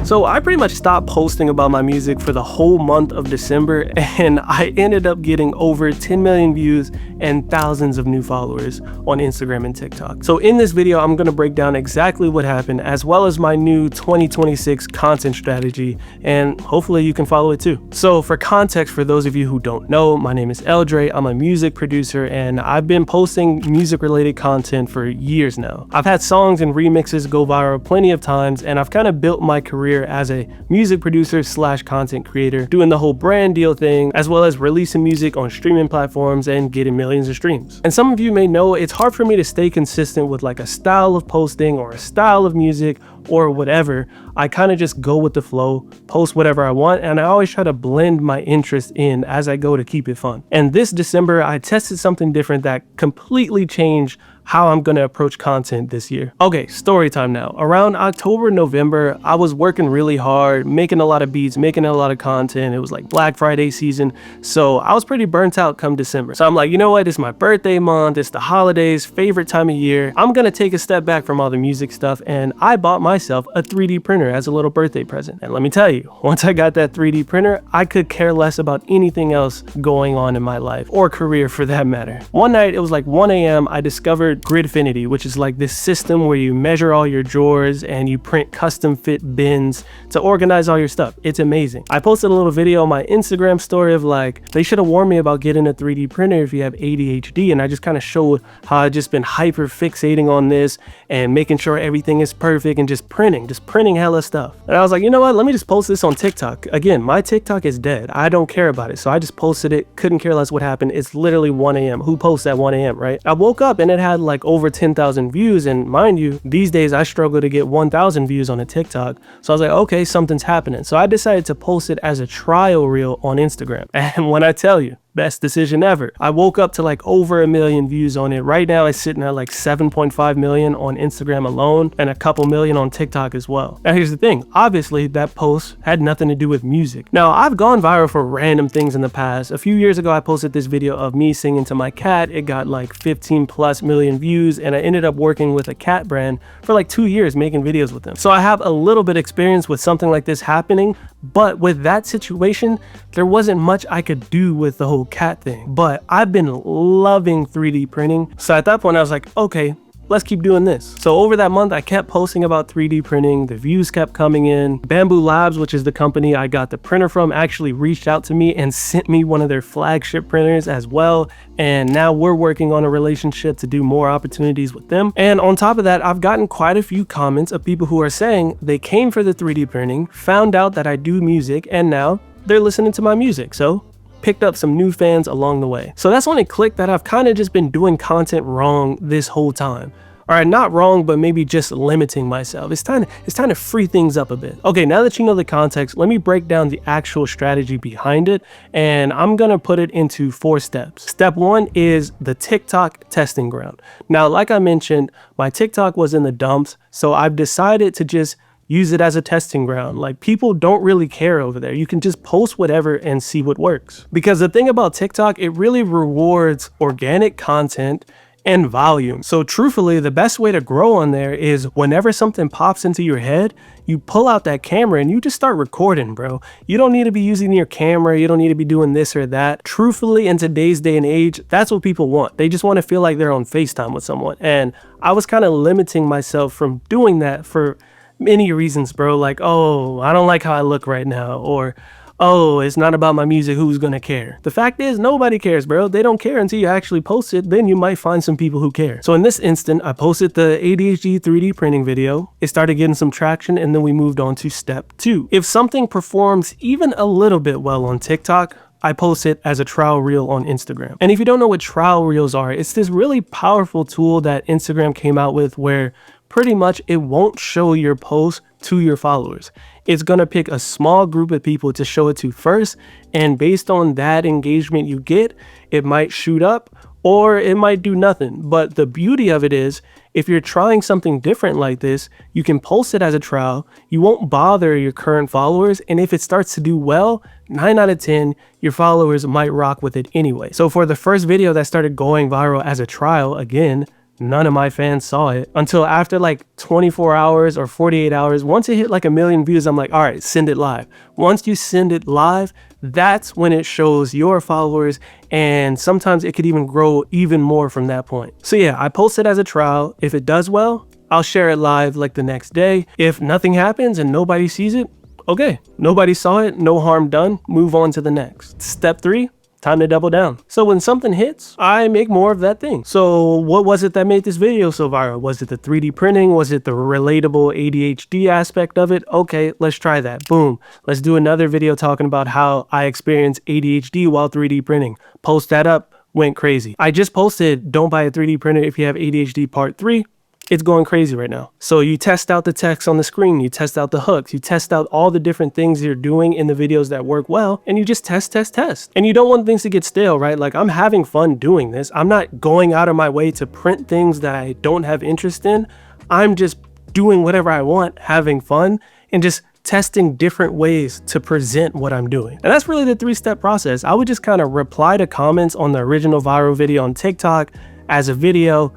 So I pretty much stopped posting about my music for the whole month of December, and I ended up getting over 10 million views and thousands of new followers on Instagram and TikTok. So in this video, I'm gonna break down exactly what happened, as well as my new 2026 content strategy, and hopefully you can follow it too. So for context, for those of you who don't know, my name is L.Dre. I'm a music producer, and I've been posting music-related content for years now. I've had songs and remixes go viral plenty of times, and I've kind of built my career as a music producer slash content creator, doing the whole brand deal thing, as well as releasing music on streaming platforms and getting millions of streams. And some of you may know it's hard for me to stay consistent with like a style of posting or a style of music or whatever. I kind of just go with the flow, post whatever I want, and I always try to blend my interest in as I go to keep it fun. And this December, I tested something different that completely changed how I'm gonna approach content this year. Okay, story time now. Around October, November, I was working really hard, making a lot of beats, making a lot of content. It was like Black Friday season, so I was pretty burnt out come December. So I'm like, you know what, it's my birthday month, it's the holidays, favorite time of year. I'm gonna take a step back from all the music stuff, and I bought myself a 3D printer as a little birthday present. And let me tell you, once I got that 3D printer, I could care less about anything else going on in my life, or career for that matter. One night, it was like 1 a.m., I discovered Gridfinity, which is like this system where you measure all your drawers and you print custom fit bins to organize all your stuff. It's amazing. I posted a little video on my Instagram story of like, they should have warned me about getting a 3D printer if you have ADHD, and I just kind of showed how I've just been hyper fixating on this and making sure everything is perfect and just printing hella stuff. And I was like, you know what, let me just post this on TikTok. Again, my TikTok is dead. I don't care about it. So I just posted it, couldn't care less what happened. It's literally 1 a.m. Who posts at 1 a.m., right? I woke up and it had like over 10,000 views, and mind you, these days I struggle to get 1,000 views on a TikTok. So I was like, okay, something's happening. So I decided to post it as a trial reel on Instagram. And when I tell you, best decision ever. I woke up to like over 1 million views on it. Right now it's sitting at like 7.5 million on Instagram alone and a couple million on TikTok as well. Now here's the thing, obviously that post had nothing to do with music. Now I've gone viral for random things in the past. A few years ago I posted this video of me singing to my cat. It got like 15+ million views, and I ended up working with a cat brand for like 2 years making videos with them. So I have a little bit experience with something like this happening, but with that situation there wasn't much I could do with the whole cat thing. But I've been loving 3D printing, so at that point I was like, okay, let's keep doing this. So over that month I kept posting about 3D printing. The views kept coming in. Bamboo Labs, which is the company I got the printer from, actually reached out to me and sent me one of their flagship printers as well, and now we're working on a relationship to do more opportunities with them. And on top of that, I've gotten quite a few comments of people who are saying they came for the 3D printing, found out that I do music, and now they're listening to my music. So picked up some new fans along the way. So that's when it clicked that I've kind of just been doing content wrong this whole time. All right, not wrong, but maybe just limiting myself. It's time to free things up a bit. Okay, now that you know the context, let me break down the actual strategy behind it, and I'm gonna put it into 4 steps. Step 1 is the TikTok testing ground. Now, like I mentioned, my TikTok was in the dumps, so I've decided to just use it as a testing ground. Like, people don't really care over there. You can just post whatever and see what works. Because the thing about TikTok, it really rewards organic content and volume. So truthfully, the best way to grow on there is whenever something pops into your head, you pull out that camera and you just start recording, bro. You don't need to be using your camera. You don't need to be doing this or that. Truthfully, in today's day and age, that's what people want. They just want to feel like they're on FaceTime with someone. And I was kind of limiting myself from doing that for many reasons, bro. Like, oh, I don't like how I look right now, or oh, it's not about my music, who's gonna care? The fact is, nobody cares, bro. They don't care until you actually post it. Then you might find some people who care. So in this instant, I posted the ADHD 3D printing video. It started getting some traction, and then we moved on to step 2. If something performs even a little bit well on TikTok, I post it as a trial reel on Instagram. And if you don't know what trial reels are, it's this really powerful tool that Instagram came out with where pretty much it won't show your post to your followers. It's gonna pick a small group of people to show it to first, and based on that engagement you get, it might shoot up or it might do nothing. But the beauty of it is, if you're trying something different like this, you can post it as a trial, you won't bother your current followers, and if it starts to do well, 9 out of 10, your followers might rock with it anyway. So for the first video that started going viral as a trial, again, none of my fans saw it until after like 24 hours or 48 hours. Once it hit like 1 million views, I'm like, all right, send it live. Once you send it live, that's when it shows your followers, and sometimes it could even grow even more from that point. So yeah, I post it as a trial. If it does well, I'll share it live like the next day. If nothing happens and nobody sees it, okay, nobody saw it, no harm done, move on to the next. Step 3, time to double down. So when something hits, I make more of that thing. So what was it that made this video so viral? Was it the 3D printing? Was it the relatable ADHD aspect of it? Okay, let's try that. Boom. Let's do another video talking about how I experience ADHD while 3D printing. Post that up, went crazy. I just posted don't buy a 3D printer if you have ADHD part 3. It's going crazy right now. So you test out the text on the screen, you test out the hooks, you test out all the different things you're doing in the videos that work well, and you just test. And you don't want things to get stale, right? Like, I'm having fun doing this. I'm not going out of my way to print things that I don't have interest in. I'm just doing whatever I want, having fun, and just testing different ways to present what I'm doing. And that's really the 3-step process. I would just kind of reply to comments on the original viral video on TikTok as a video,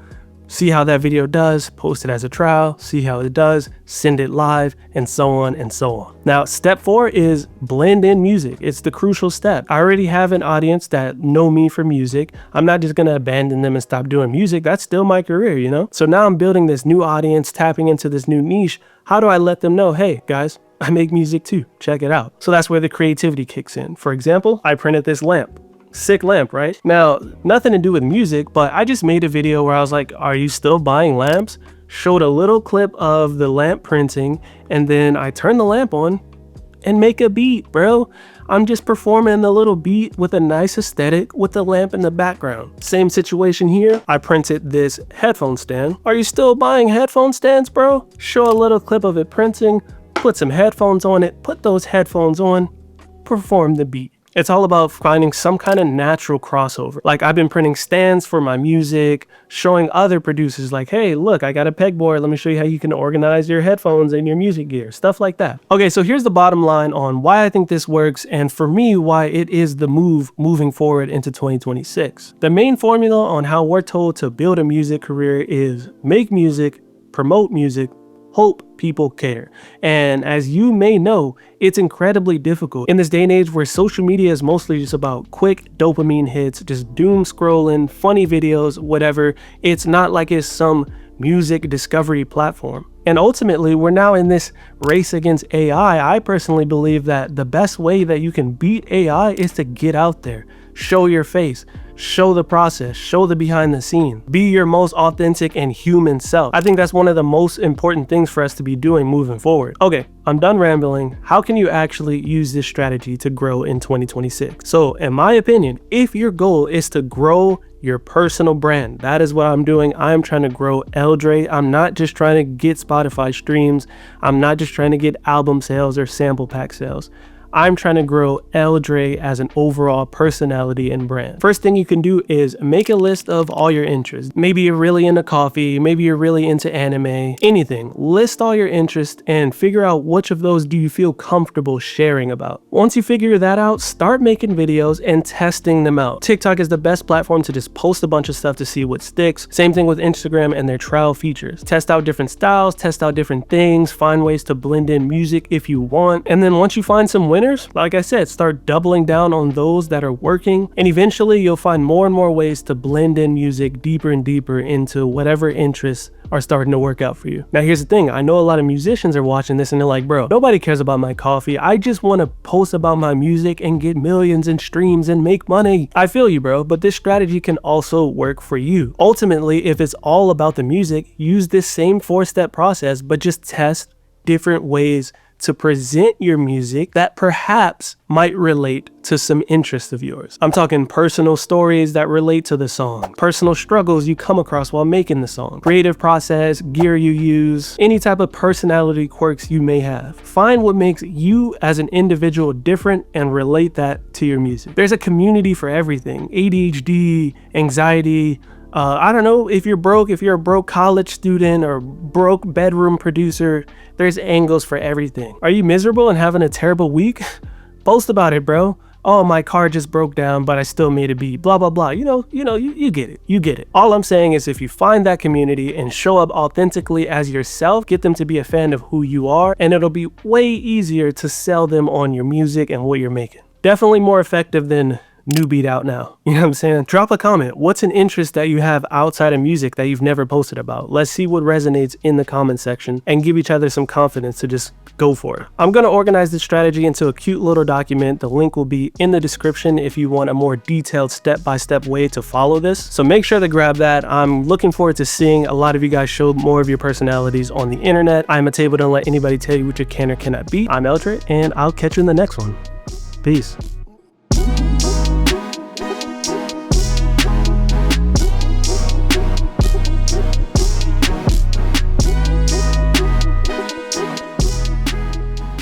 see how that video does, post it as a trial, see how it does, send it live, and so on and so on. Now, step 4 is blend in music. It's the crucial step. I already have an audience that know me for music. I'm not just gonna abandon them and stop doing music. That's still my career, you know? So now I'm building this new audience, tapping into this new niche. How do I let them know, hey guys, I make music too, check it out. So that's where the creativity kicks in. For example, I printed this lamp. Sick lamp, right? Now, nothing to do with music, but I just made a video where I was like, are you still buying lamps? Showed a little clip of the lamp printing, and then I turned the lamp on and make a beat, bro. I'm just performing a little beat with a nice aesthetic with the lamp in the background. Same situation here. I printed this headphone stand. Are you still buying headphone stands, bro? Show a little clip of it printing, put some headphones on it, put those headphones on, perform the beat. It's all about finding some kind of natural crossover. Like, I've been printing stands for my music, showing other producers like, hey, look, I got a pegboard. Let me show you how you can organize your headphones and your music gear, stuff like that. Okay, so here's the bottom line on why I think this works, and for me, why it is the moving forward into 2026. The main formula on how we're told to build a music career is make music, promote music, hope people care. And as you may know, it's incredibly difficult in this day and age where social media is mostly just about quick dopamine hits, just doom scrolling, funny videos, whatever. It's not like it's some music discovery platform. And ultimately, we're now in this race against AI. I personally believe that the best way that you can beat AI is to get out there, show your face, show the process, show the behind the scenes, be your most authentic and human self. I think that's one of the most important things for us to be doing moving forward. Okay, I'm done rambling. How can you actually use this strategy to grow in 2026? So in my opinion, if your goal is to grow your personal brand, that is what I'm doing. I'm trying to grow L.Dre. I'm not just trying to get Spotify streams. I'm not just trying to get album sales or sample pack sales. I'm trying to grow L.Dre as an overall personality and brand. First thing you can do is make a list of all your interests. Maybe you're really into coffee, maybe you're really into anime, anything. List all your interests and figure out which of those do you feel comfortable sharing about. Once you figure that out, start making videos and testing them out. TikTok is the best platform to just post a bunch of stuff to see what sticks. Same thing with Instagram and their trial features. Test out different styles, test out different things, find ways to blend in music if you want. And then once you find some winners, like I said, start doubling down on those that are working, and eventually you'll find more and more ways to blend in music deeper and deeper into whatever interests are starting to work out for you. Now here's the thing, I know a lot of musicians are watching this and they're like, bro, nobody cares about my coffee. I just want to post about my music and get millions in streams and make money. I feel you, bro, but this strategy can also work for you. Ultimately, if it's all about the music, use this same 4-step process, but just test different ways to present your music that perhaps might relate to some interest of yours. I'm talking personal stories that relate to the song, personal struggles you come across while making the song, creative process, gear you use, any type of personality quirks you may have. Find what makes you as an individual different and relate that to your music. There's a community for everything. ADHD, anxiety, I don't know, if you're a broke college student or broke bedroom producer, there's angles for everything. Are you miserable and having a terrible week? Post about it, bro. oh, my car just broke down, but I still made a beat, blah, blah, blah. You get it. You get it. All I'm saying is if you find that community and show up authentically as yourself, get them to be a fan of who you are, and it'll be way easier to sell them on your music and what you're making. Definitely more effective than new beat out now. You know what I'm saying? Drop a comment. What's an interest that you have outside of music that you've never posted about? Let's see what resonates in the comment section and give each other some confidence to just go for it. I'm going to organize this strategy into a cute little document. The link will be in the description if you want a more detailed step-by-step way to follow this. So make sure to grab that. I'm looking forward to seeing a lot of you guys show more of your personalities on the internet. I'm a table to let anybody tell you what you can or cannot be. I'm L.Dre, and I'll catch you in the next one. Peace.